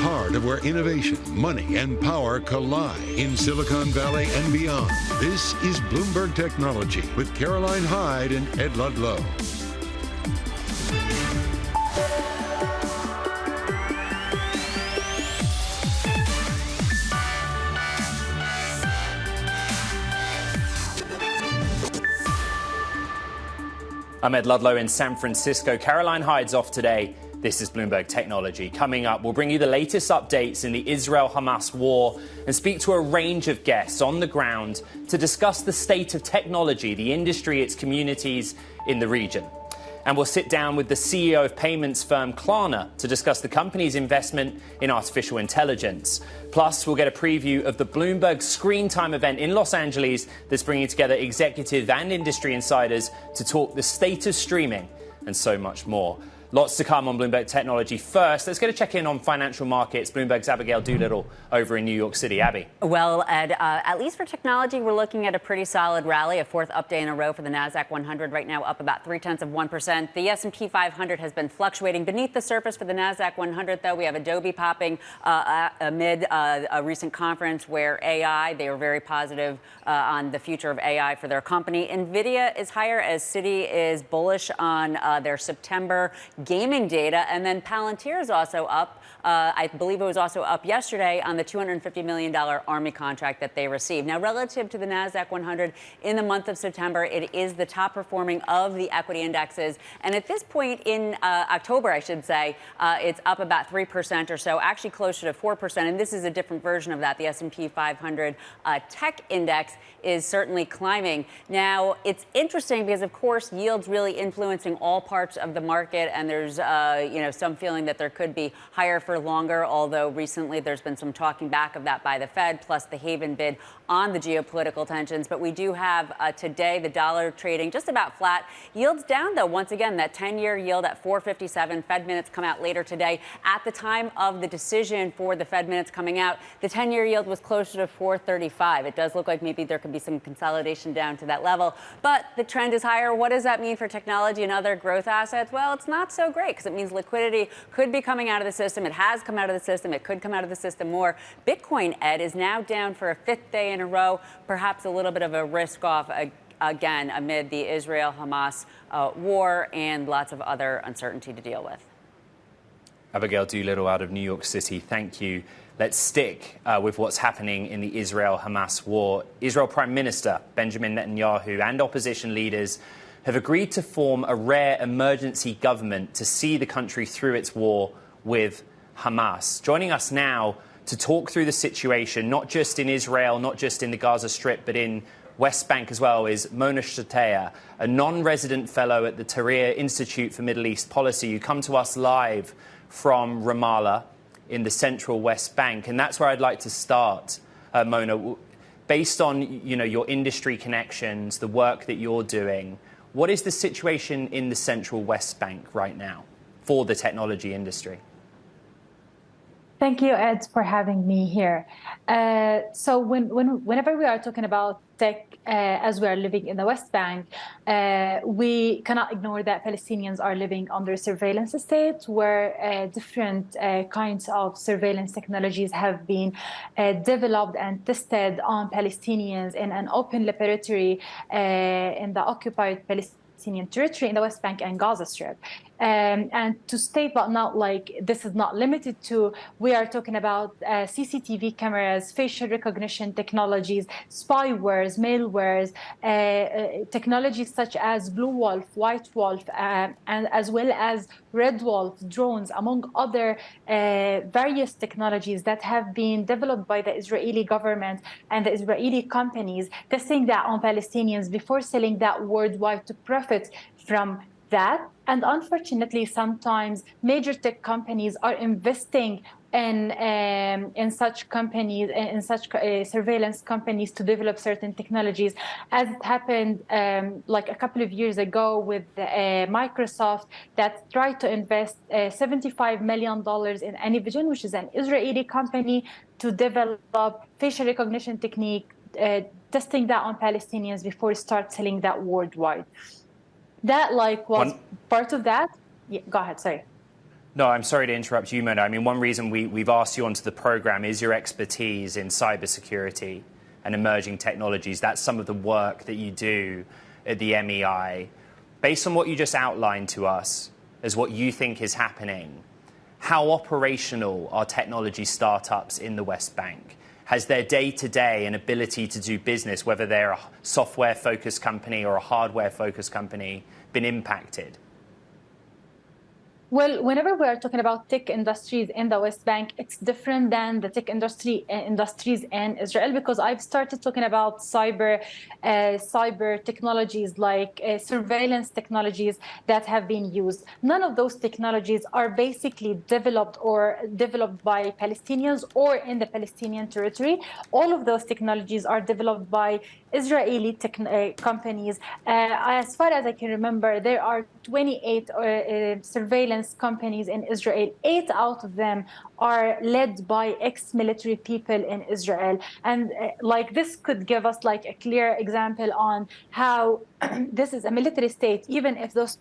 heart of where innovation, money, and power collide in Silicon Valley and beyond. This is Bloomberg Technology with Caroline Hyde and Ed Ludlow. I'm Ed Ludlow in San Francisco. Caroline Hyde's off today. This is Bloomberg Technology. Coming up, we'll bring you the latest updates in the Israel-Hamas war and speak to a range of guests on the ground to discuss the state of technology, the industry, its communities in the region. And we'll sit down with the CEO of payments firm Klarna to discuss the company's investment in artificial intelligence. Plus, we'll get a preview of the Bloomberg Screen Time event in Los Angeles that's bringing together executive and industry insiders to talk the state of streaming and so much more. Lots to come on Bloomberg Technology. First, let's get a check-in on financial markets. Bloomberg's Abigail Doolittle over in New York City. Abby. Well, Ed, at least for technology, we're looking at a pretty solid rally, a fourth up day in a row for the NASDAQ 100, right now up about 0.3%. The S&P 500 has been fluctuating beneath the surface for the NASDAQ 100, though. We have Adobe popping amid a recent conference where AI, they were very positive on the future of AI for their company. NVIDIA is higher as Citi is bullish on their September gaming data, and then Palantir is also up. I believe it was also up yesterday on the $250 million Army contract that they received. Now, relative to the NASDAQ 100 in the month of September, it is the top performing of the equity indexes. And at this point in October, I should say, it's up about 3% or so, actually closer to 4%. And this is a different version of that. The S&P 500 tech index is certainly climbing. Now, it's interesting because, of course, yields really influencing all parts of the market. And there's, some feeling that there could be higher for longer, although recently there's been some talking back of that by the Fed, plus the haven bid on the geopolitical tensions. But we do have today the dollar trading just about flat. Yields down, though, once again, that 10-year yield at 4.57. Fed minutes come out later today. At the time of the decision for the Fed minutes coming out, the 10-year yield was closer to 4.35. It does look like maybe there could be some consolidation down to that level, but the trend is higher. What does that mean for technology and other growth assets? Well, it's not so great because it means liquidity could be coming out of the system. It has come out of the system. It could come out of the system more. Bitcoin, Ed, is now down for a fifth day in a row, perhaps a little bit of a risk off again amid the Israel-Hamas war and lots of other uncertainty to deal with. Abigail Doolittle out of New York City, thank you. Let's stick with what's happening in the Israel-Hamas war. Israel Prime Minister Benjamin Netanyahu and opposition leaders have agreed to form a rare emergency government to see the country through its war with Hamas. Joining us now to talk through the situation, not just in Israel, not just in the Gaza Strip, but in West Bank as well, is Mona Shatea, a non-resident fellow at the Tahrir Institute for Middle East Policy. You come to us live from Ramallah in the central West Bank, and that's where I'd like to start, Mona. Based on your industry connections, the work that you're doing, what is the situation in the central West Bank right now for the technology industry? Thank you, Ed, for having me here. So whenever we are talking about tech as we are living in the West Bank, we cannot ignore that Palestinians are living under surveillance state where different kinds of surveillance technologies have been developed and tested on Palestinians in an open laboratory in the occupied Palestinian territory in the West Bank and Gaza Strip. And to state, but not like this is not limited to, we are talking about CCTV cameras, facial recognition technologies, spywares, malwares, technologies such as Blue Wolf, White Wolf, and as well as Red Wolf drones, among other various technologies that have been developed by the Israeli government and the Israeli companies, testing that on Palestinians before selling that worldwide to profit from that. And unfortunately, sometimes major tech companies are investing in such companies, in such surveillance companies to develop certain technologies, as it happened like a couple of years ago with Microsoft that tried to invest $75 million in Anyvision, which is an Israeli company, to develop facial recognition technique, testing that on Palestinians before start selling that worldwide. That was part of that. Yeah, go ahead, sorry. No, I'm sorry to interrupt you, Mona. I mean, one reason we've asked you onto the program is your expertise in cybersecurity and emerging technologies. That's some of the work that you do at the MEI. Based on what you just outlined to us as what you think is happening, how operational are technology startups in the West Bank? Has their day-to-day and ability to do business, whether they're a software-focused company or a hardware-focused company, been impacted? Well, whenever we are talking about tech industries in the West Bank, it's different than the tech industries in Israel, because I've started talking about cyber technologies like surveillance technologies that have been used. None of those technologies are basically developed by Palestinians or in the Palestinian territory. All of those technologies are developed by Israeli companies. As far as I can remember, there are 28 surveillance companies in Israel. 8 out of them are led by ex-military people in Israel. And like this could give us like a clear example on how this is a military state, even if those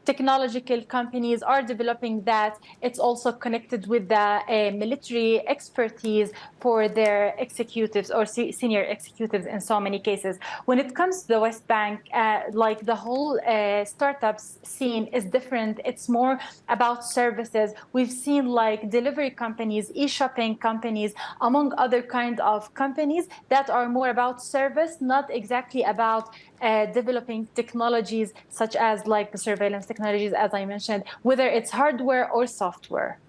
technological companies are developing that, it's also connected with the military expertise for their executives or senior executives in so many cases. When it comes to the West Bank, like the whole startups scene is different. It's more about services. We've seen like delivery companies, e-shopping companies, among other kind of companies that are more about service, not exactly about developing technologies such as like the surveillance technologies, as I mentioned, whether it's hardware or software.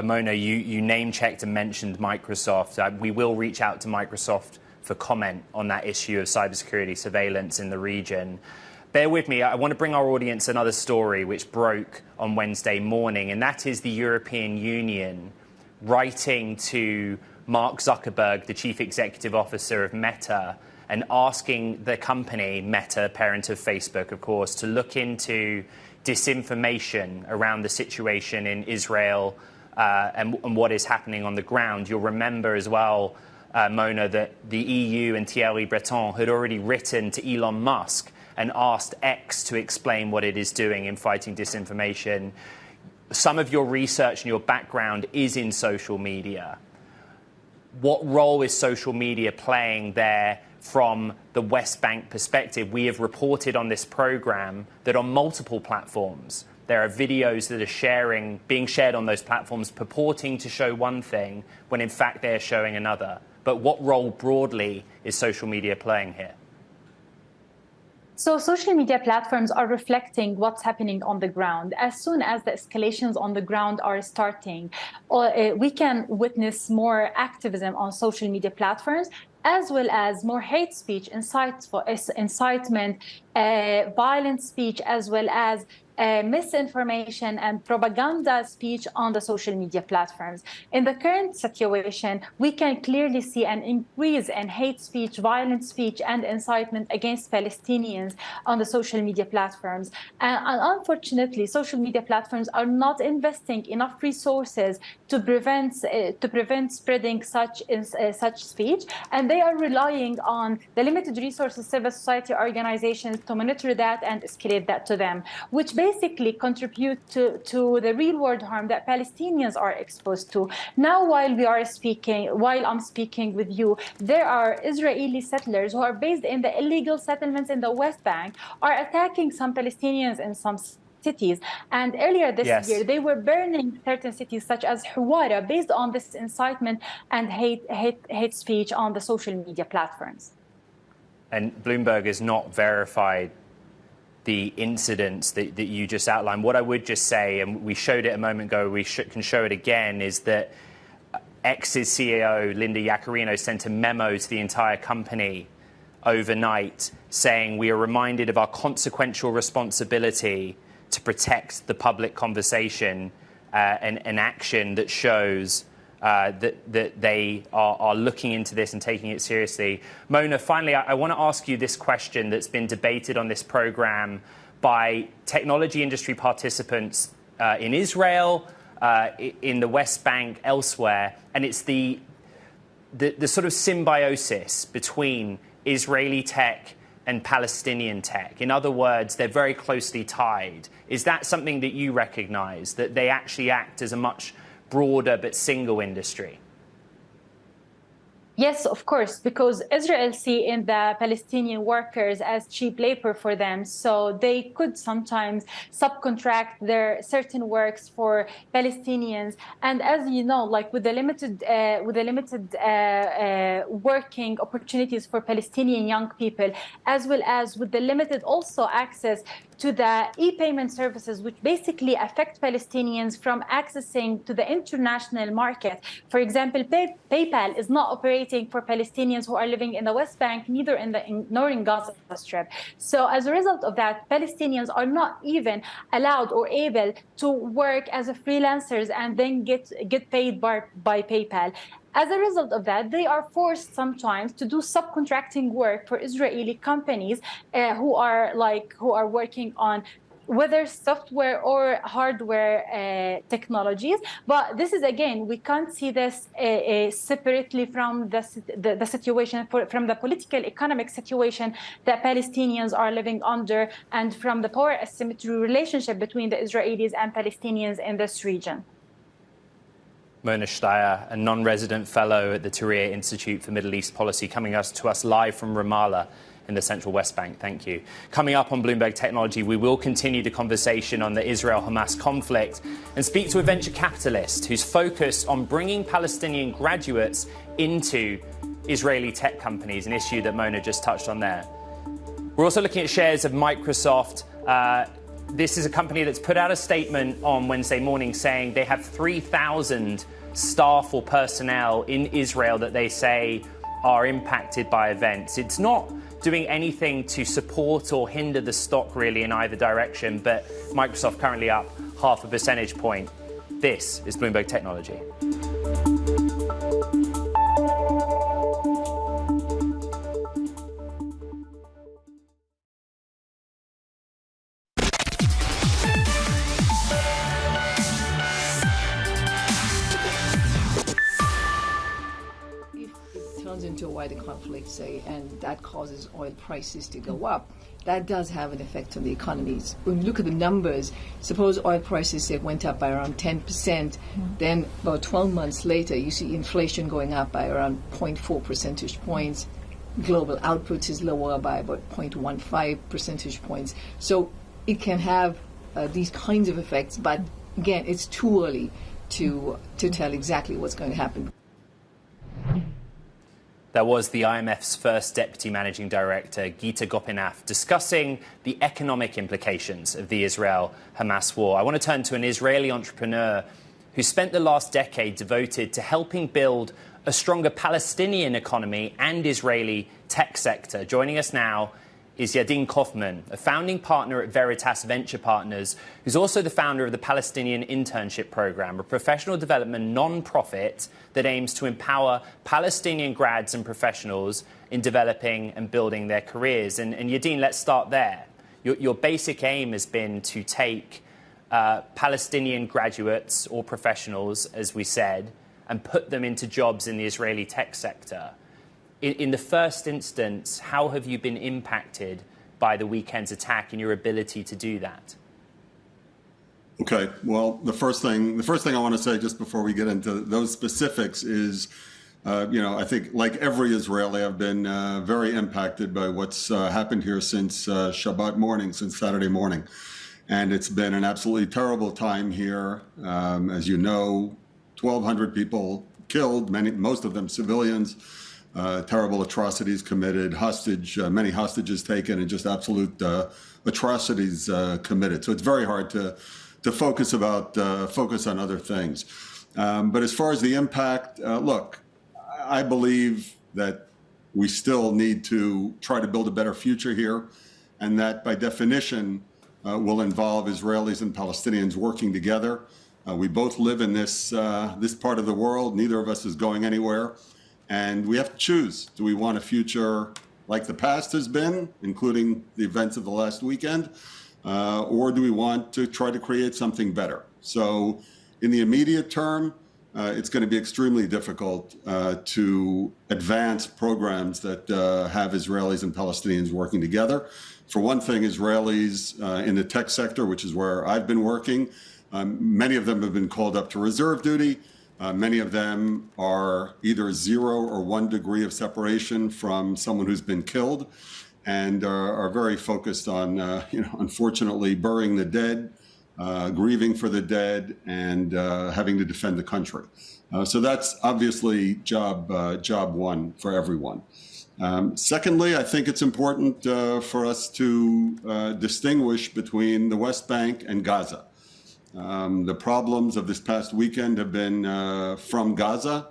Mona, you name-checked and mentioned Microsoft. We will reach out to Microsoft for comment on that issue of cybersecurity surveillance in the region. Bear with me. I want to bring our audience another story which broke on Wednesday morning, and that is the European Union writing to Mark Zuckerberg, the chief executive officer of Meta, and asking the company, Meta, parent of Facebook, of course, to look into disinformation around the situation in Israel and what is happening on the ground. You'll remember as well, Mona, that the EU and Thierry Breton had already written to Elon Musk and asked X to explain what it is doing in fighting disinformation. Some of your research and your background is in social media. What role is social media playing there from the West Bank perspective? We have reported on this program that on multiple platforms, there are videos that are being shared on those platforms purporting to show one thing when in fact they're showing another. But what role broadly is social media playing here? So social media platforms are reflecting what's happening on the ground. As soon as the escalations on the ground are starting, we can witness more activism on social media platforms, as well as more hate speech, incitement, violent speech, as well as misinformation and propaganda speech on the social media platforms. In the current situation, we can clearly see an increase in hate speech, violent speech, and incitement against Palestinians on the social media platforms. And unfortunately, social media platforms are not investing enough resources to prevent spreading such speech, and they are relying on the limited resources civil society organizations to monitor that and escalate that to them, which basically contribute to the real world harm that Palestinians are exposed to. Now, while I'm speaking with you, there are Israeli settlers who are based in the illegal settlements in the West Bank are attacking some Palestinians in some cities. And earlier this year, they were burning certain cities such as Hawara based on this incitement and hate speech on the social media platforms. And Bloomberg has not verified the incidents that you just outlined. What I would just say, and we showed it a moment ago, we can show it again, is that X's CEO, Linda Yaccarino, sent a memo to the entire company overnight saying we are reminded of our consequential responsibility to protect the public conversation and action that shows that they are looking into this and taking it seriously. Mona, finally, I want to ask you this question that's been debated on this program by technology industry participants in Israel, in the West Bank, elsewhere, and it's the sort of symbiosis between Israeli tech and Palestinian tech? In other words, they're very closely tied. Is that something that you recognize, that they actually act as a much broader but single industry? Yes, of course, because Israel see in the Palestinian workers as cheap labor for them, so they could sometimes subcontract their certain works for Palestinians. And as you know, like with the limited working opportunities for Palestinian young people, as well as with the limited also access to the e-payment services, which basically affect Palestinians from accessing to the international market. For example, PayPal is not operating for Palestinians who are living in the West Bank, neither nor in Gaza Strip. So as a result of that, Palestinians are not even allowed or able to work as a freelancers and then get paid by PayPal. As a result of that, they are forced sometimes to do subcontracting work for Israeli companies who are working on whether software or hardware technologies. But this is, again, we can't see this separately from the situation, from the political economic situation that Palestinians are living under, and from the power asymmetry relationship between the Israelis and Palestinians in this region. Mona Steyer, a non-resident fellow at the Tahrir Institute for Middle East Policy, coming to us live from Ramallah in the central West Bank. Thank you. Coming up on Bloomberg Technology, we will continue the conversation on the Israel-Hamas conflict and speak to a venture capitalist who's focused on bringing Palestinian graduates into Israeli tech companies, an issue that Mona just touched on there. We're also looking at shares of Microsoft. This is a company that's put out a statement on Wednesday morning saying they have 3,000 staff or personnel in Israel that they say are impacted by events. It's not doing anything to support or hinder the stock really in either direction, but Microsoft currently up 0.5 percentage point. This is Bloomberg Technology. Into a wider conflict, say, and that causes oil prices to go up, that does have an effect on the economies. When you look at the numbers, suppose oil prices, say, went up by around 10%, then about 12 months later, you see inflation going up by around 0.4 percentage points. Global output is lower by about 0.15 percentage points. So it can have these kinds of effects, but again, it's too early to tell exactly what's going to happen. That was the IMF's first Deputy Managing Director, Geeta Gopinath, discussing the economic implications of the Israel-Hamas war. I want to turn to an Israeli entrepreneur who spent the last decade devoted to helping build a stronger Palestinian economy and Israeli tech sector. Joining us now is Yadin Kaufman, a founding partner at Veritas Venture Partners, who's also the founder of the Palestinian Internship Program, a professional development non-profit that aims to empower Palestinian grads and professionals in developing and building their careers. And Yadin, let's start there. Your basic aim has been to take Palestinian graduates or professionals, as we said, and put them into jobs in the Israeli tech sector. In the first instance, how have you been impacted by the weekend's attack and your ability to do that? Okay, well, the first thing I want to say just before we get into those specifics is, I think like every Israeli, I've been very impacted by what's happened here since Shabbat morning, since Saturday morning. And it's been an absolutely terrible time here. As you know, 1,200 people killed, most of them civilians. Terrible atrocities committed, many hostages taken, and just absolute atrocities committed. So it's very hard to focus on other things. But as far as the impact, look, I believe that we still need to try to build a better future here, and that by definition will involve Israelis and Palestinians working together. We both live in this part of the world. Neither of us is going anywhere. And we have to choose. Do we want a future like the past has been, including the events of the last weekend, or do we want to try to create something better? So in the immediate term, it's going to be extremely difficult to advance programs that have Israelis and Palestinians working together. For one thing, Israelis in the tech sector, which is where I've been working, many of them have been called up to reserve duty. Many of them are either 0 or 1 degree of separation from someone who's been killed, and are very focused on, unfortunately, burying the dead, grieving for the dead, and having to defend the country. So that's obviously job one for everyone. Secondly, I think it's important for us to distinguish between the West Bank and Gaza. The problems of this past weekend have been from Gaza,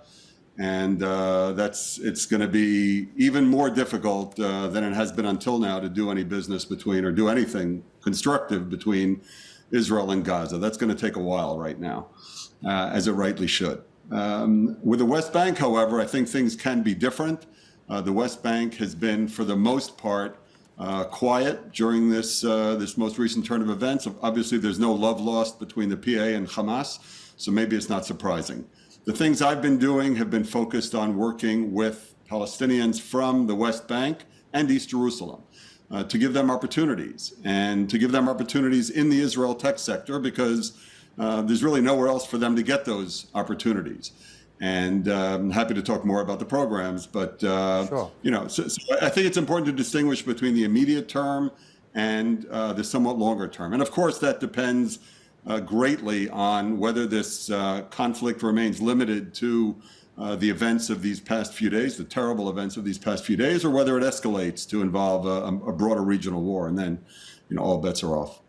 and it's going to be even more difficult than it has been until now to do any business between, or do anything constructive between, Israel and Gaza. That's going to take a while right now, as it rightly should. With the West Bank, however, I think things can be different. The West Bank has been, for the most part, quiet during this most recent turn of events. Obviously, there's no love lost between the PA and Hamas, so maybe it's not surprising. The things I've been doing have been focused on working with Palestinians from the West Bank and East Jerusalem to give them opportunities, and to give them opportunities in the Israel tech sector, because there's really nowhere else for them to get those opportunities. And I'm happy to talk more about the programs, but Sure. So I think it's important to distinguish between the immediate term and the somewhat longer term. And of course, that depends greatly on whether this conflict remains limited to the events of these past few days, the terrible events of these past few days, or whether it escalates to involve a broader regional war, and then all bets are off.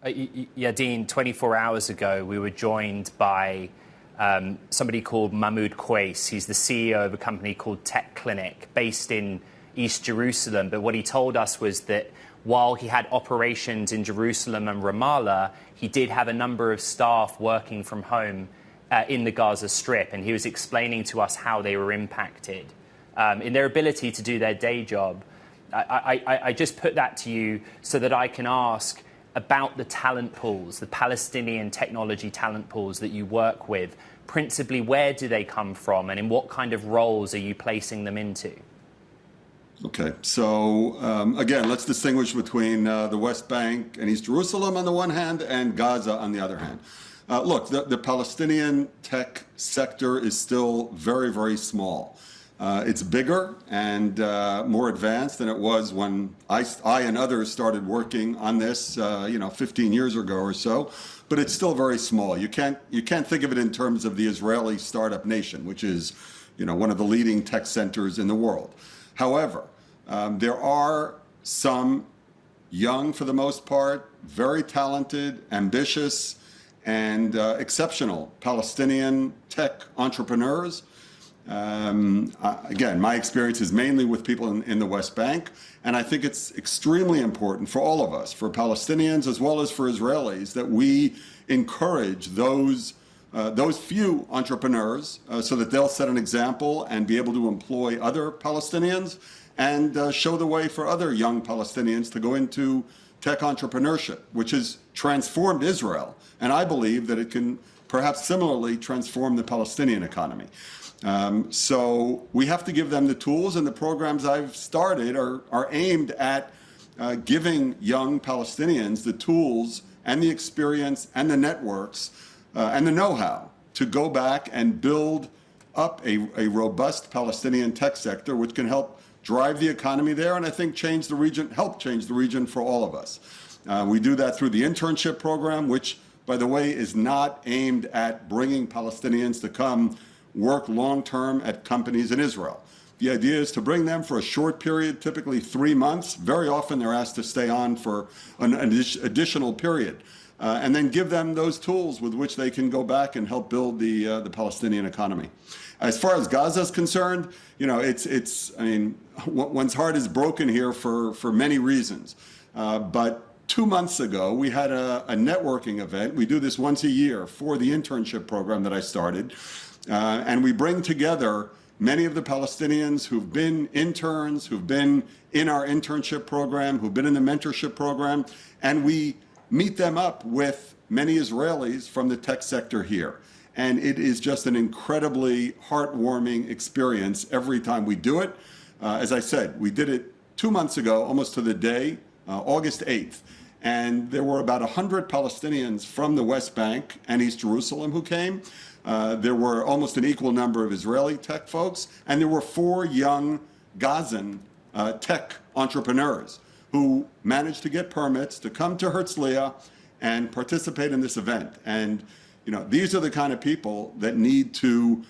Dean, 24 hours ago, we were joined by somebody called Mahmoud Quais. He's the CEO of a company called Tech Clinic, based in East Jerusalem. But what he told us was that while he had operations in Jerusalem and Ramallah, he did have a number of staff working from home in the Gaza Strip. And he was explaining to us how they were impacted in their ability to do their day job. I just put that to you so that I can ask about the talent pools, the Palestinian technology talent pools that you work with. Principally, where do they come from, and in what kind of roles are you placing them into? Okay, so again, let's distinguish between the West Bank and East Jerusalem on the one hand, and Gaza on the other hand. Look, the Palestinian tech sector is still very, very small. It's bigger and more advanced than it was when I and others started working on this, 15 years ago or so. But it's still very small. You can't think of it in terms of the Israeli startup nation, which is, one of the leading tech centers in the world. However, there are some young, for the most part, very talented, ambitious, and exceptional Palestinian tech entrepreneurs. Again, my experience is mainly with people in the West Bank, and I think it's extremely important for all of us, for Palestinians as well as for Israelis, that we encourage those few entrepreneurs so that they'll set an example and be able to employ other Palestinians, and show the way for other young Palestinians to go into tech entrepreneurship, which has transformed Israel. And I believe that it can perhaps similarly transform the Palestinian economy. So we have to give them the tools, and the programs I've started are aimed at giving young Palestinians the tools and the experience and the networks and the know-how to go back and build up a robust Palestinian tech sector, which can help drive the economy there, and I think help change the region for all of us. We do that through the internship program, which, by the way, is not aimed at bringing Palestinians to come work long-term at companies in Israel. The idea is to bring them for a short period, typically 3 months. Very often they're asked to stay on for an additional period, and then give them those tools with which they can go back and help build the Palestinian economy. As far as Gaza is concerned, one's heart is broken here for many reasons. But 2 months ago, we had a networking event. We do this once a year for the internship program that I started. And we bring together many of the Palestinians who've been interns, who've been in our internship program, who've been in the mentorship program, and we meet them up with many Israelis from the tech sector here. And it is just an incredibly heartwarming experience every time we do it. As I said, we did it 2 months ago, almost to the day, August 8th. And there were about 100 Palestinians from the West Bank and East Jerusalem who came. There were almost an equal number of Israeli tech folks. And there were 4 young Gazan tech entrepreneurs who managed to get permits to come to Herzliya and participate in this event. And these are the kind of people that need to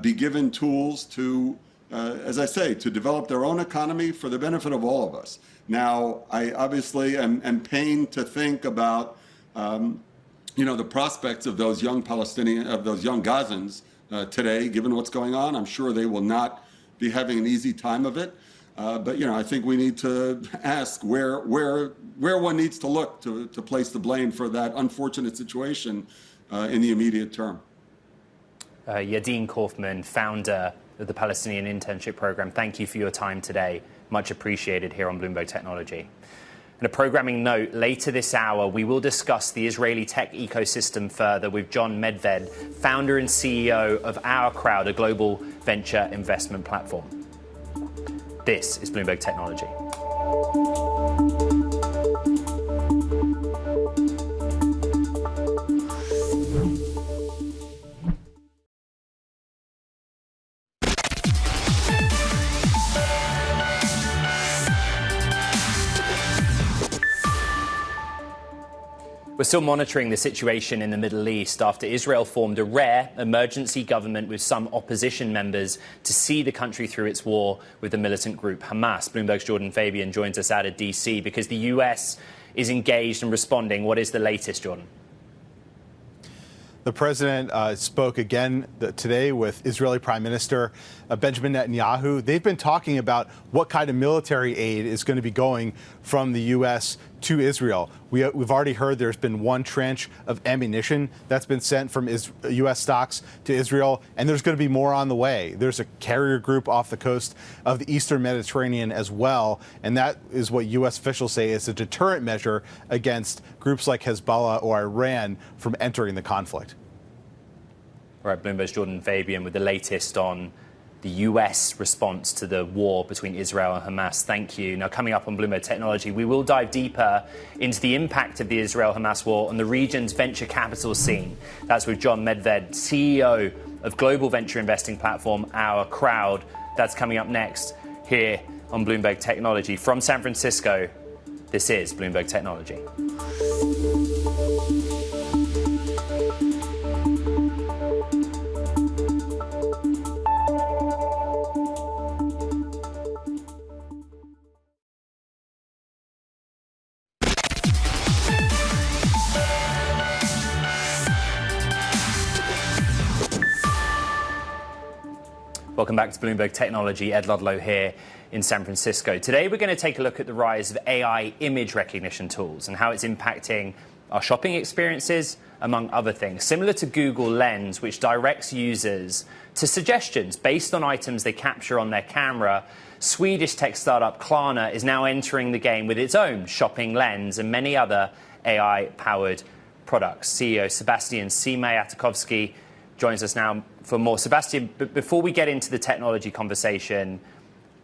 be given tools to, as I say, to develop their own economy for the benefit of all of us. Now, I obviously am pained to think about, the prospects of those young Gazans today, given what's going on. I'm sure they will not be having an easy time of it. But I think we need to ask where one needs to look to place the blame for that unfortunate situation in the immediate term. Yadin Kaufman, founder of the Palestinian Internship Program, thank you for your time today. Much appreciated here on Bloomberg Technology. And a programming note, later this hour, we will discuss the Israeli tech ecosystem further with John Medved, founder and CEO of Our Crowd, a global venture investment platform. This is Bloomberg Technology. We're still monitoring the situation in the Middle East after Israel formed a rare emergency government with some opposition members to see the country through its war with the militant group Hamas. Bloomberg's Jordan Fabian joins us out of D.C. because the U.S. is engaged and responding. What is the latest, Jordan? The president spoke again today with Israeli Prime Minister Benjamin Netanyahu. They've been talking about what kind of military aid is going to be going from the U.S. to Israel. We've already heard there's been 1 tranche of ammunition that's been sent from U.S. stocks to Israel, and there's going to be more on the way. There's a carrier group off the coast of the eastern Mediterranean as well, and that is what U.S. officials say is a deterrent measure against groups like Hezbollah or Iran from entering the conflict. All right, Bloomberg's Jordan Fabian with the latest on the U.S. response to the war between Israel and Hamas. Thank you. Now, coming up on Bloomberg Technology, we will dive deeper into the impact of the Israel-Hamas war on the region's venture capital scene. That's with John Medved, CEO of global venture investing platform Our Crowd. That's coming up next here on Bloomberg Technology. From San Francisco, this is Bloomberg Technology. Welcome back to Bloomberg Technology. Ed Ludlow here in San Francisco. Today, we're going to take a look at the rise of AI image recognition tools and how it's impacting our shopping experiences, among other things. Similar to Google Lens, which directs users to suggestions based on items they capture on their camera, Swedish tech startup Klarna is now entering the game with its own shopping lens and many other AI-powered products. CEO Sebastian Siemiatkowski joins us now for more. Sebastian, before we get into the technology conversation,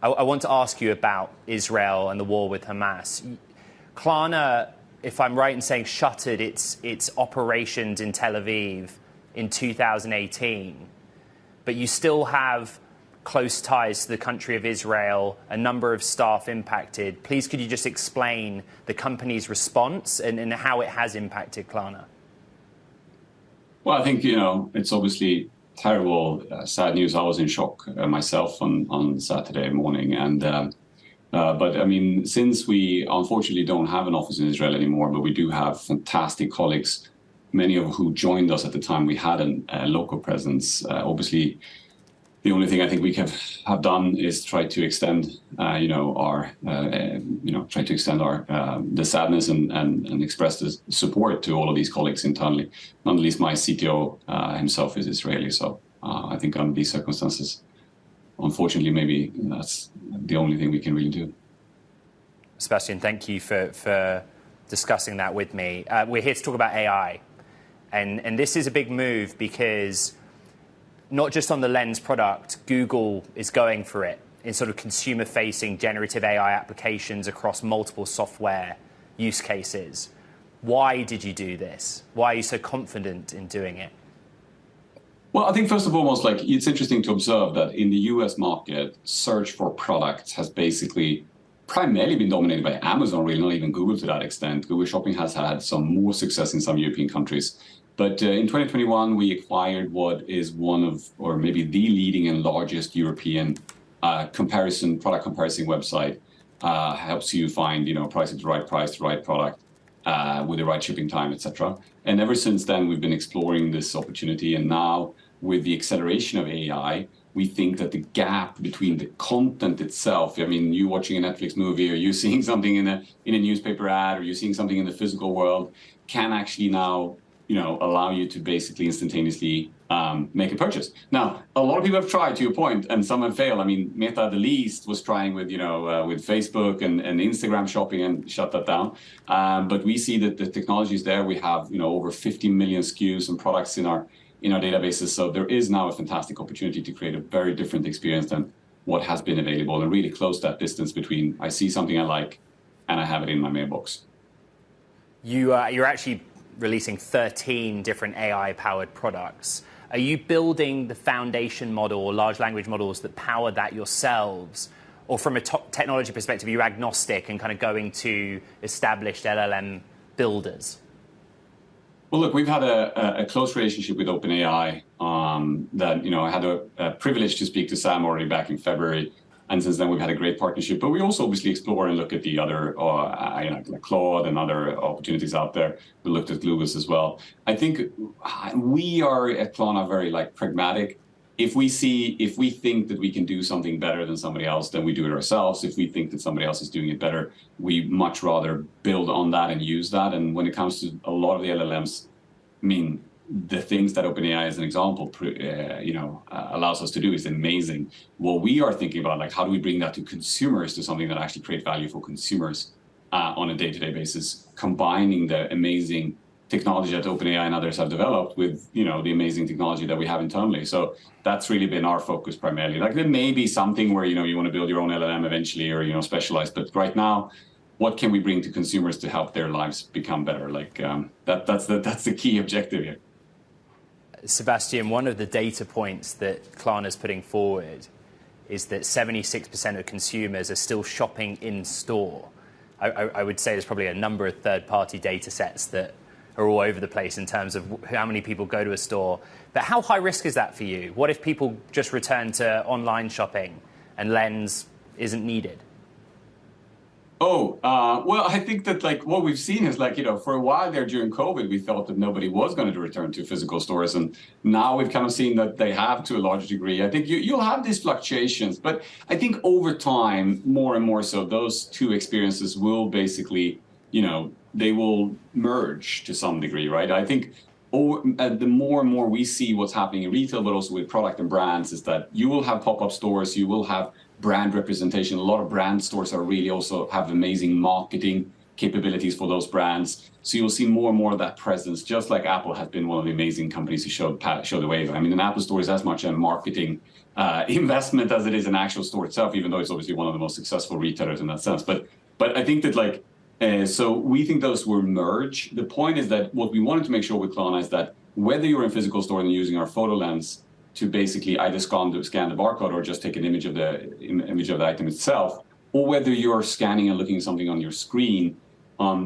I want to ask you about Israel and the war with Hamas. Klarna, if I'm right in saying, shuttered its operations in Tel Aviv in 2018, but you still have close ties to the country of Israel, a number of staff impacted. Please, could you just explain the company's response and how it has impacted Klarna? Well, I think, it's obviously terrible, sad news. I was in shock myself on Saturday morning. But I mean, since we unfortunately don't have an office in Israel anymore, but we do have fantastic colleagues, many of who joined us at the time we had a local presence. Obviously, the only thing I think we have done is try to extend, the sadness and express the support to all of these colleagues internally. Not least my CTO himself is Israeli, so I think under these circumstances, unfortunately, maybe that's the only thing we can really do. Sebastian, thank you for discussing that with me. We're here to talk about AI. And this is a big move because not just on the Lens product, Google is going for it in sort of consumer-facing generative AI applications across multiple software use cases. Why did you do this? Why are you so confident in doing it? Well, I think first and foremost, like, it's interesting to observe that in the US market, search for products has basically primarily been dominated by Amazon, really, not even Google to that extent. Google Shopping has had some more success in some European countries. But in 2021, we acquired what is one of, or maybe the leading and largest European product comparison website. Helps you find, price at the right price, the right product, with the right shipping time, etc. And ever since then, we've been exploring this opportunity. And now, with the acceleration of AI, we think that the gap between the content itself, I mean, you watching a Netflix movie, or you seeing something in a newspaper ad, or you seeing something in the physical world, can actually now, allow you to basically instantaneously make a purchase. Now, a lot of people have tried, to your point, and some have failed. I mean, Meta, the least, was trying with, with Facebook and Instagram shopping and shut that down. But we see that the technology is there. We have, over 50 million SKUs and products in our databases. So there is now a fantastic opportunity to create a very different experience than what has been available, and really close that distance between I see something I like and I have it in my mailbox. You're actually releasing 13 different AI-powered products. Are you building the foundation model or large language models that power that yourselves? Or from a technology perspective, are you agnostic and kind of going to established LLM builders? Well, look, we've had a close relationship with OpenAI that, I had a privilege to speak to Sam already back in February. And since then, we've had a great partnership. But we also obviously explore and look at the other, like Claude and other opportunities out there. We looked at Glubus as well. I think we are at Klarna very pragmatic. If we think that we can do something better than somebody else, then we do it ourselves. If we think that somebody else is doing it better, we much rather build on that and use that. And when it comes to a lot of the LLMs, I mean, the things that OpenAI, as an example, allows us to do is amazing. What we are thinking about, like, how do we bring that to consumers, to something that actually creates value for consumers on a day-to-day basis, combining the amazing technology that OpenAI and others have developed with, the amazing technology that we have internally. So that's really been our focus primarily. Like, there may be something where, you want to build your own LLM eventually, or, specialized, but right now, what can we bring to consumers to help their lives become better? Like, that's the key objective here. Sebastian, one of the data points that Klarna is putting forward is that 76% of consumers are still shopping in store. I would say there's probably a number of third-party data sets that are all over the place in terms of how many people go to a store. But how high risk is that for you? What if people just return to online shopping and Lens isn't needed? Well, I think that what we've seen is for a while there during COVID, we thought that nobody was going to return to physical stores. And now we've kind of seen that they have to a large degree. I think you'll have these fluctuations, but I think over time, more and more so, those two experiences will basically, they will merge to some degree, right? I think the more and more we see what's happening in retail, but also with product and brands, is that you will have pop-up stores, you will have brand representation. A lot of brand stores are really also have amazing marketing capabilities for those brands. So you'll see more and more of that presence, just like Apple has been one of the amazing companies to show the way. I mean, an Apple store is as much a marketing investment as it is an actual store itself, even though it's obviously one of the most successful retailers in that sense. But I think that so we think those will merge. The point is that what we wanted to make sure with Klarna is that whether you're in physical store and using our photo lens to basically either scan the barcode or just take an image of the item itself, or whether you're scanning and looking at something on your screen,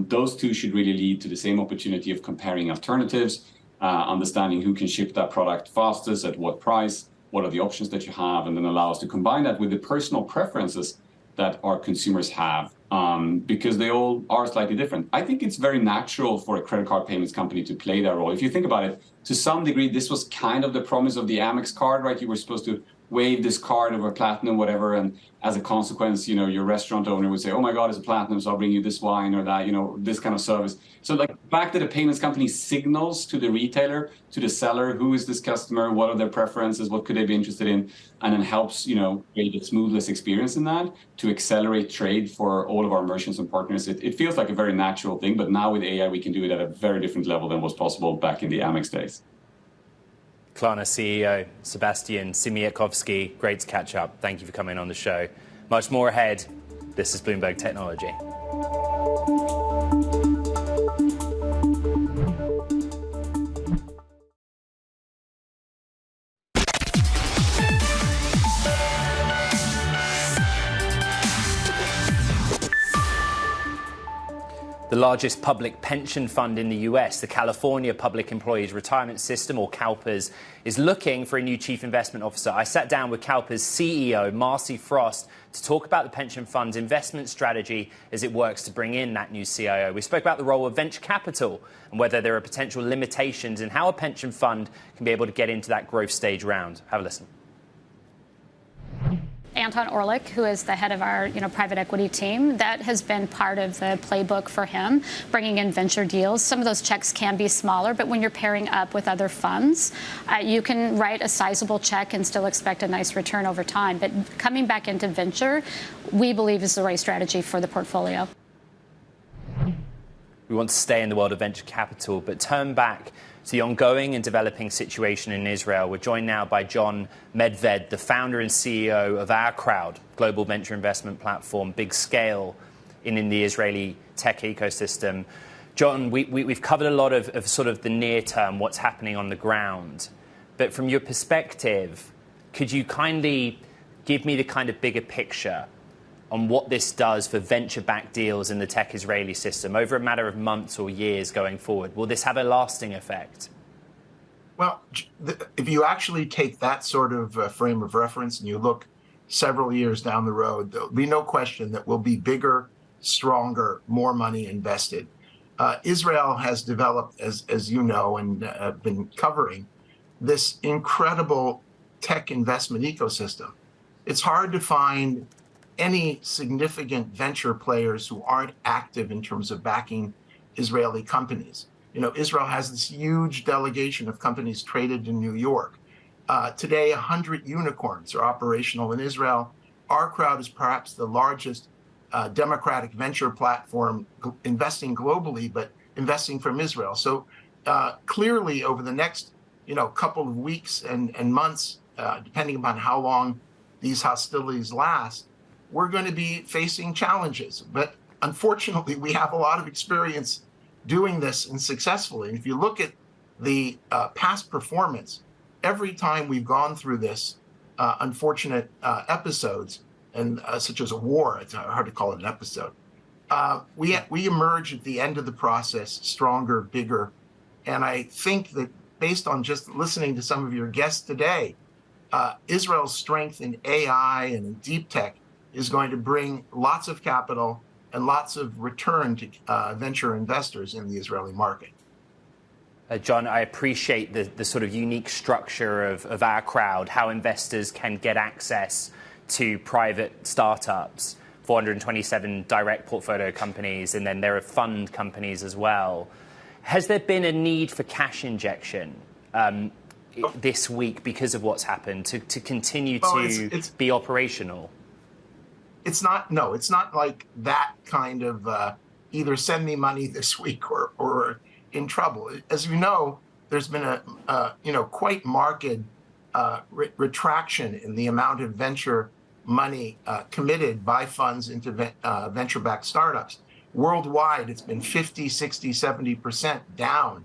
those two should really lead to the same opportunity of comparing alternatives, understanding who can ship that product fastest, at what price, what are the options that you have, and then allow us to combine that with the personal preferences that our consumers have, because they all are slightly different. I think it's very natural for a credit card payments company to play that role. If you think about it, to some degree, this was kind of the promise of the Amex card, right? You were supposed to wave this card over platinum, whatever, and as a consequence, your restaurant owner would say, oh my God, it's a platinum, so I'll bring you this wine or that, this kind of service. So like the fact that a payments company signals to the retailer, to the seller, who is this customer, what are their preferences, what could they be interested in, and then helps, create a smoothless experience in that to accelerate trade for all of our merchants and partners. It feels like a very natural thing, but now with AI, we can do it at a very different level than was possible back in the Amex days. Klarna CEO Sebastian Siemiatkowski, great to catch up. Thank you for coming on the show. Much more ahead. This is Bloomberg Technology. The largest public pension fund in the US, the California Public Employees Retirement System, or CalPERS, is looking for a new chief investment officer. I sat down with CalPERS CEO Marcy Frost to talk about the pension fund's investment strategy as it works to bring in that new CIO. We spoke about the role of venture capital and whether there are potential limitations in how a pension fund can be able to get into that growth stage round. Have a listen. Anton Orlik, who is the head of our private equity team, that has been part of the playbook for him, bringing in venture deals. Some of those checks can be smaller, but when you're pairing up with other funds, you can write a sizable check and still expect a nice return over time. But coming back into venture, we believe is the right strategy for the portfolio. We want to stay in the world of venture capital, but turn back to the ongoing and developing situation in Israel. We're joined now by John Medved, the founder and CEO of Our Crowd, global venture investment platform, big scale in the Israeli tech ecosystem. John, we've covered a lot of sort of the near term, what's happening on the ground. But from your perspective, could you kindly give me the kind of bigger picture on what this does for venture-backed deals in the tech Israeli system over a matter of months or years going forward? Will this have a lasting effect? Well, if you actually take that sort of frame of reference and you look several years down the road, there'll be no question that we'll be bigger, stronger, more money invested. Israel has developed, as you know, and have been covering, this incredible tech investment ecosystem. It's hard to find any significant venture players who aren't active in terms of backing Israeli companies. Israel has this huge delegation of companies traded in New York. Today, 100 unicorns are operational in Israel. Our Crowd is perhaps the largest democratic venture platform investing globally, but investing from Israel. So clearly, over the next couple of weeks and months, depending upon how long these hostilities last, we're going to be facing challenges. But unfortunately, we have a lot of experience doing this and successfully. And if you look at the past performance, every time we've gone through this unfortunate episodes, and such as a war, it's hard to call it an episode, we emerge at the end of the process stronger, bigger. And I think that based on just listening to some of your guests today, Israel's strength in AI and in deep tech is going to bring lots of capital and lots of return to venture investors in the Israeli market. John, I appreciate the sort of unique structure of Our Crowd, how investors can get access to private startups, 427 direct portfolio companies, and then there are fund companies as well. Has there been a need for cash injection this week because of what's happened to continue to be operational? It's not like that kind of either send me money this week or in trouble. As you know, there's been a quite marked retraction in the amount of venture money committed by funds into venture-backed startups. Worldwide, it's been 50, 60, 70% down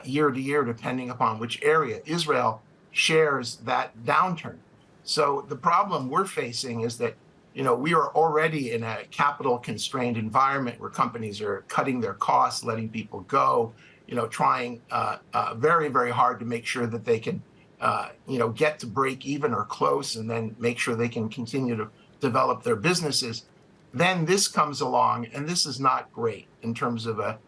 year to year, depending upon which area. Israel shares that downturn. So the problem we're facing is that we are already in a capital-constrained environment where companies are cutting their costs, letting people go, trying very, very hard to make sure that they can, get to break even or close, and then make sure they can continue to develop their businesses. Then this comes along, and this is not great in terms of a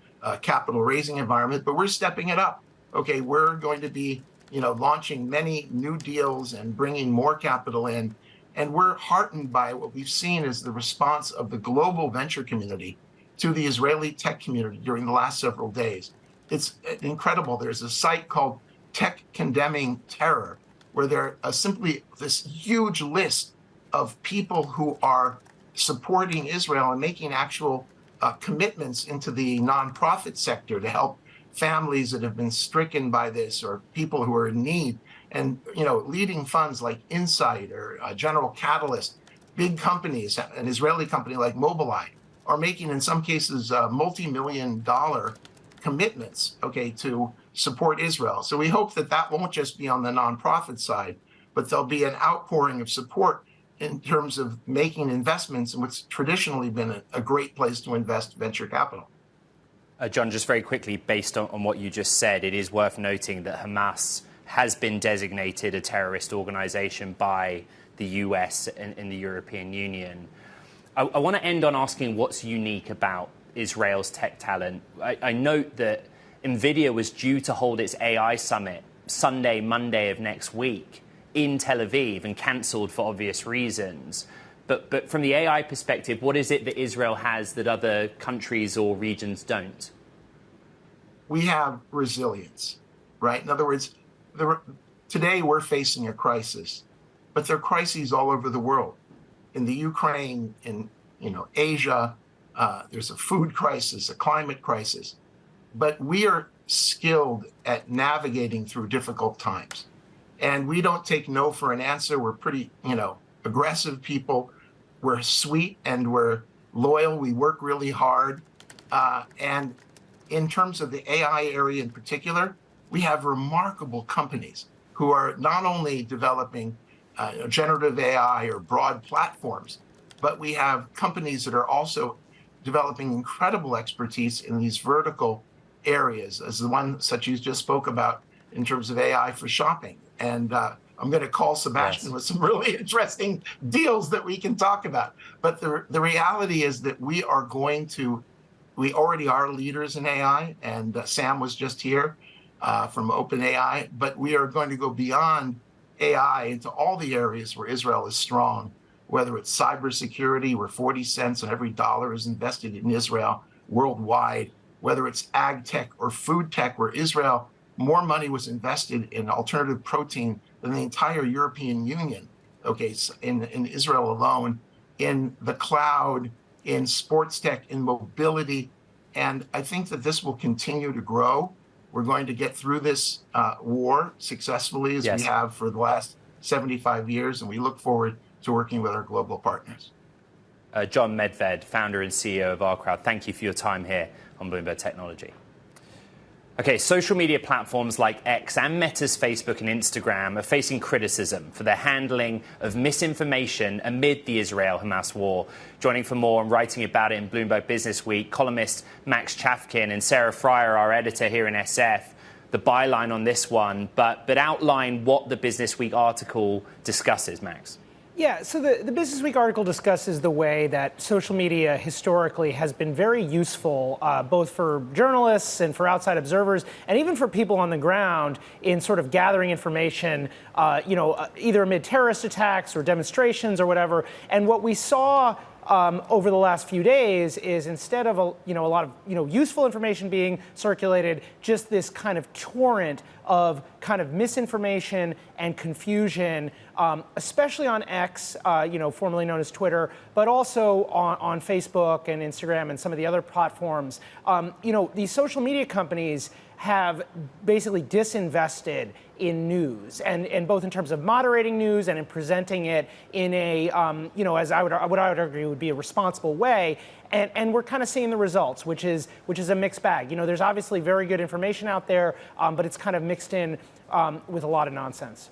capital raising environment, but we're stepping it up. Okay, we're going to be launching many new deals and bringing more capital in. And we're heartened by what we've seen as the response of the global venture community to the Israeli tech community during the last several days. It's incredible. There's a site called Tech Condemning Terror, where there are simply this huge list of people who are supporting Israel and making actual commitments into the nonprofit sector to help families that have been stricken by this or people who are in need. And, leading funds like Insight or General Catalyst, big companies, an Israeli company like Mobileye, are making, in some cases, multi-million-dollar commitments, to support Israel. So we hope that that won't just be on the nonprofit side, but there'll be an outpouring of support in terms of making investments in what's traditionally been a great place to invest venture capital. John, just very quickly, based on what you just said, it is worth noting that Hamas has been designated a terrorist organization by the US and the European Union. I want to end on asking what's unique about Israel's tech talent. I note that NVIDIA was due to hold its AI summit Monday of next week in Tel Aviv and cancelled for obvious reasons. But from the AI perspective, what is it that Israel has that other countries or regions don't? We have resilience, right? In other words, today we're facing a crisis, but there are crises all over the world. In the Ukraine, in Asia, there's a food crisis, a climate crisis. But we are skilled at navigating through difficult times. And we don't take no for an answer. We're pretty, aggressive people. We're sweet and we're loyal. We work really hard. And in terms of the AI area in particular, we have remarkable companies who are not only developing generative AI or broad platforms, but we have companies that are also developing incredible expertise in these vertical areas, as the one such you just spoke about in terms of AI for shopping. And I'm going to call Sebastian with some really interesting deals that we can talk about. But the reality is that we already are leaders in AI, and Sam was just here from OpenAI, but we are going to go beyond AI into all the areas where Israel is strong, whether it's cybersecurity, where 40 cents on every dollar is invested in Israel worldwide, whether it's ag tech or food tech, where Israel, more money was invested in alternative protein than the entire European Union, in Israel alone, in the cloud, in sports tech, in mobility. And I think that this will continue to grow. We're going to get through this war successfully, as we have for the last 75 years, and we look forward to working with our global partners. John Medved, founder and CEO of OurCrowd, thank you for your time here on Bloomberg Technology. Okay, social media platforms like X and Meta's Facebook and Instagram are facing criticism for their handling of misinformation amid the Israel-Hamas war. Joining for more and writing about it in Bloomberg Business Week, columnist Max Chafkin and Sarah Fryer, our editor here in SF. The byline on this one, but outline what the Business Week article discusses, Max. Yeah, so the Business Week article discusses the way that social media historically has been very useful, both for journalists and for outside observers, and even for people on the ground in sort of gathering information, either amid terrorist attacks or demonstrations or whatever. And what we saw over the last few days is, instead of a lot of useful information being circulated, just this kind of torrent of kind of misinformation and confusion, especially on X, formerly known as Twitter, but also on Facebook and Instagram and some of the other platforms. These social media companies have basically disinvested in news, and both in terms of moderating news and in presenting it in a, as what I would argue would be a responsible way. And we're kind of seeing the results, which is a mixed bag. There's obviously very good information out there, but it's kind of mixed in with a lot of nonsense.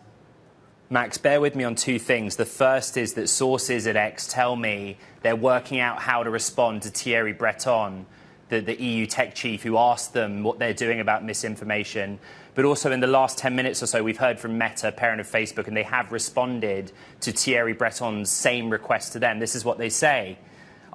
Max, bear with me on two things. The first is that sources at X tell me they're working out how to respond to Thierry Breton, the EU tech chief, who asked them what they're doing about misinformation. But also in the last 10 minutes or so, we've heard from Meta, parent of Facebook, and they have responded to Thierry Breton's same request to them. This is what they say.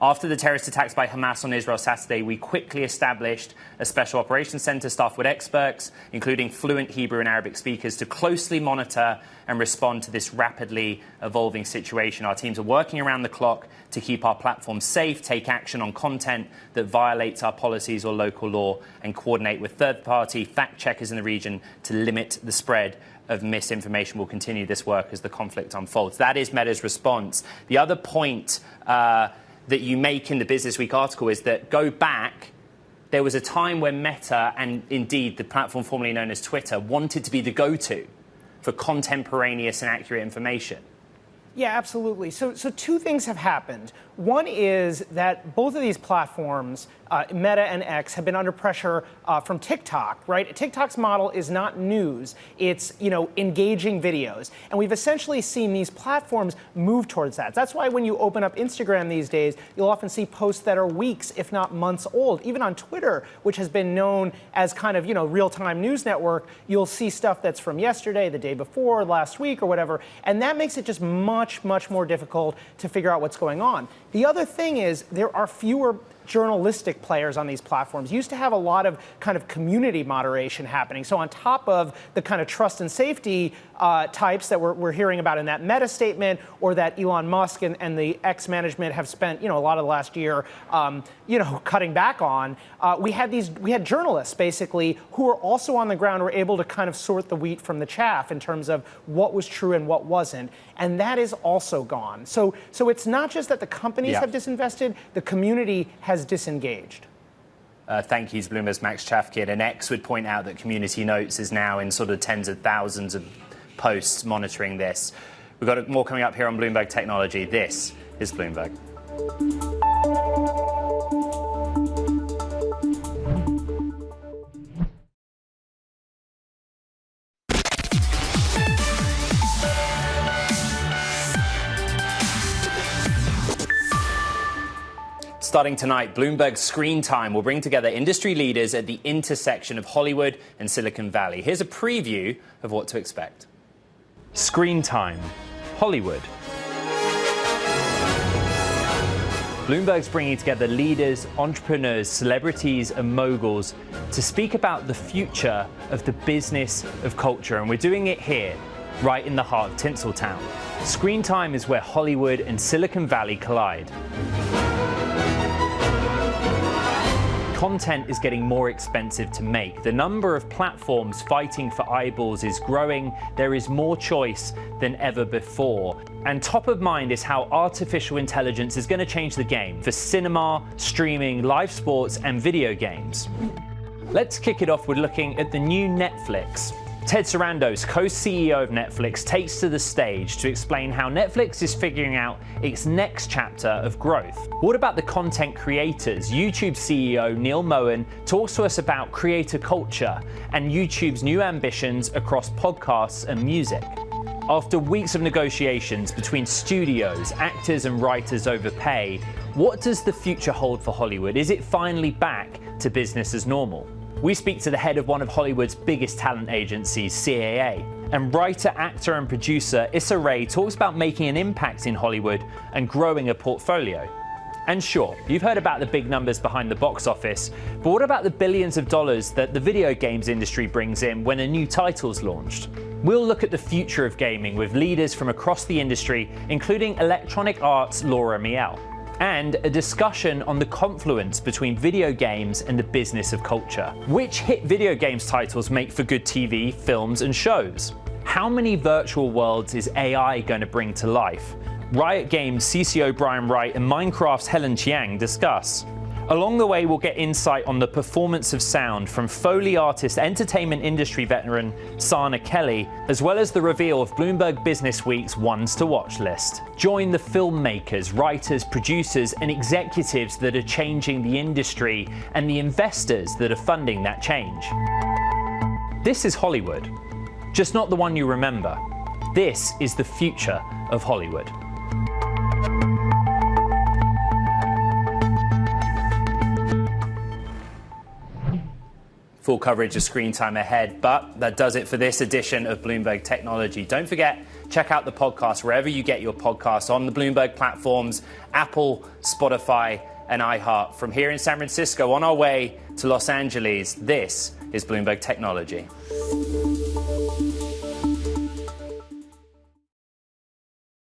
After the terrorist attacks by Hamas on Israel Saturday, we quickly established a special operations center staffed with experts, including fluent Hebrew and Arabic speakers, to closely monitor and respond to this rapidly evolving situation. Our teams are working around the clock to keep our platforms safe, take action on content that violates our policies or local law, and coordinate with third-party fact-checkers in the region to limit the spread of misinformation. We'll continue this work as the conflict unfolds. That is Meta's response. The other point that you make in the Business Week article is that go back, there was a time when Meta, and indeed the platform formerly known as Twitter, wanted to be the go-to for contemporaneous and accurate information. Yeah, absolutely. So two things have happened. One is that both of these platforms, Meta and X, have been under pressure from TikTok, right? TikTok's model is not news. It's, engaging videos. And we've essentially seen these platforms move towards that. That's why when you open up Instagram these days, you'll often see posts that are weeks, if not months old. Even on Twitter, which has been known as kind of, real-time news network, you'll see stuff that's from yesterday, the day before, last week, or whatever. And that makes it just much more difficult to figure out what's going on. The other thing is there are fewer journalistic players on these platforms. Used to have a lot of kind of community moderation happening. So on top of the kind of trust and safety types that we're hearing about in that Meta statement, or that Elon Musk and the X management have spent, a lot of the last year, cutting back on, we had journalists basically who were also on the ground, were able to kind of sort the wheat from the chaff in terms of what was true and what wasn't. And that is also gone. So it's not just that the companies have disinvested, the community has disengaged. Thank you to Bloomberg's Max Chafkin. And X would point out that Community Notes is now in sort of tens of thousands of posts monitoring this. We've got more coming up here on Bloomberg Technology. This is Bloomberg. Starting tonight, Bloomberg Screen Time will bring together industry leaders at the intersection of Hollywood and Silicon Valley. Here's a preview of what to expect. Screen Time, Hollywood. Bloomberg's bringing together leaders, entrepreneurs, celebrities and moguls to speak about the future of the business of culture. And we're doing it here, right in the heart of Tinseltown. Screen Time is where Hollywood and Silicon Valley collide. Content is getting more expensive to make. The number of platforms fighting for eyeballs is growing. There is more choice than ever before. And top of mind is how artificial intelligence is going to change the game for cinema, streaming, live sports, and video games. Let's kick it off with looking at the new Netflix. Ted Sarandos, co-CEO of Netflix, takes to the stage to explain how Netflix is figuring out its next chapter of growth. What about the content creators? YouTube CEO Neil Mohan talks to us about creator culture and YouTube's new ambitions across podcasts and music. After weeks of negotiations between studios, actors and writers over pay, what does the future hold for Hollywood? Is it finally back to business as normal? We speak to the head of one of Hollywood's biggest talent agencies, CAA. And writer, actor and producer Issa Rae talks about making an impact in Hollywood and growing a portfolio. And sure, you've heard about the big numbers behind the box office, but what about the billions of dollars that the video games industry brings in when a new title's launched? We'll look at the future of gaming with leaders from across the industry, including Electronic Arts' Laura Miele, and a discussion on the confluence between video games and the business of culture. Which hit video games titles make for good TV, films, and shows? How many virtual worlds is AI going to bring to life? Riot Games' CCO Brian Wright and Minecraft's Helen Chiang discuss. Along the way, we'll get insight on the performance of sound from Foley artist, entertainment industry veteran Sana Kelly, as well as the reveal of Bloomberg Business Week's Ones to Watch list. Join the filmmakers, writers, producers, and executives that are changing the industry and the investors that are funding that change. This is Hollywood, just not the one you remember. This is the future of Hollywood. Full coverage of Screen Time ahead, but that does it for this edition of Bloomberg Technology. Don't forget, check out the podcast wherever you get your podcasts on the Bloomberg platforms, Apple, Spotify, and iHeart. From here in San Francisco, on our way to Los Angeles, this is Bloomberg Technology.